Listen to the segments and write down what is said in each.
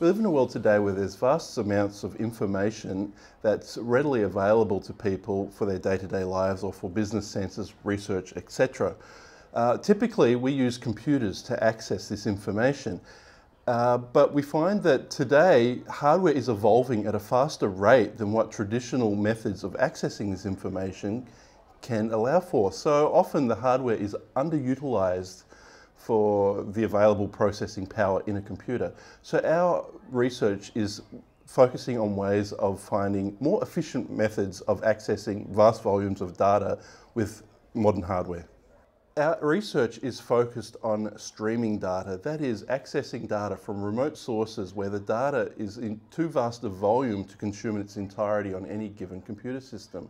We live in a world today where there's vast amounts of information that's readily available to people for their day-to-day lives or for business senses, research, etc. Typically, we use computers to access this information. But we find that today, hardware is evolving at a faster rate than what traditional methods of accessing this information can allow for. So often the hardware is underutilized for the available processing power in a computer. So our research is focusing on ways of finding more efficient methods of accessing vast volumes of data with modern hardware. Our research is focused on streaming data, that is accessing data from remote sources where the data is in too vast a volume to consume in its entirety on any given computer system.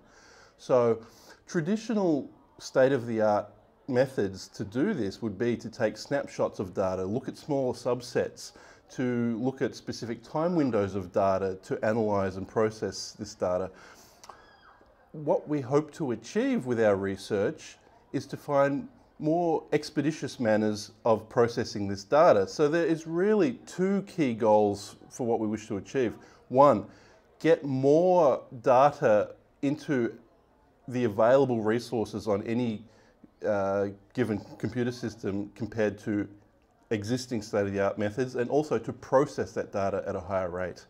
So traditional state-of-the-art methods to do this would be to take snapshots of data, look at smaller subsets, to look at specific time windows of data to analyze and process this data. What we hope to achieve with our research is to find more expeditious manners of processing this data. So there is really two key goals for what we wish to achieve. One, get more data into the available resources on any given computer system compared to existing state-of-the-art methods, and also to process that data at a higher rate.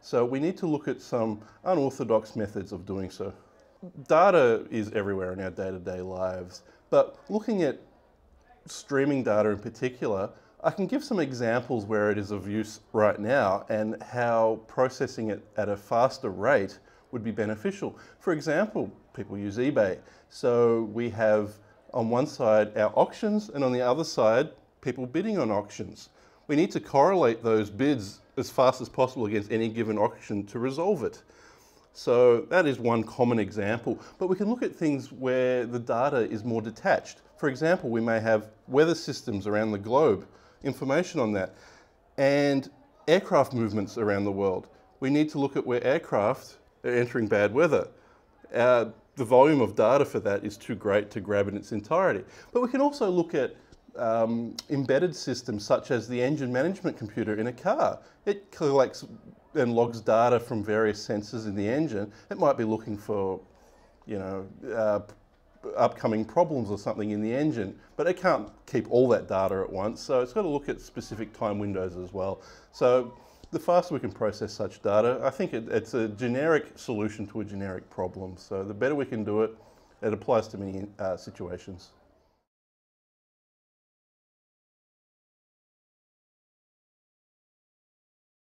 So we need to look at some unorthodox methods of doing so. Data is everywhere in our day-to-day lives, but looking at streaming data in particular, I can give some examples where it is of use right now and how processing it at a faster rate would be beneficial. For example, people use eBay. So we have on one side our auctions and on the other side people bidding on auctions. We need to correlate those bids as fast as possible against any given auction to resolve it. So that is one common example, but we can look at things where the data is more detached. For example, we may have weather systems around the globe, information on that, and aircraft movements around the world. We need to look at where aircraft are entering bad weather. The volume of data for that is too great to grab in its entirety. But we can also look at embedded systems such as the engine management computer in a car. It collects and logs data from various sensors in the engine. It might be looking for, upcoming problems or something in the engine, but it can't keep all that data at once, so it's got to look at specific time windows as well. So the faster we can process such data, I think it's a generic solution to a generic problem. So the better we can do it, it applies to many situations.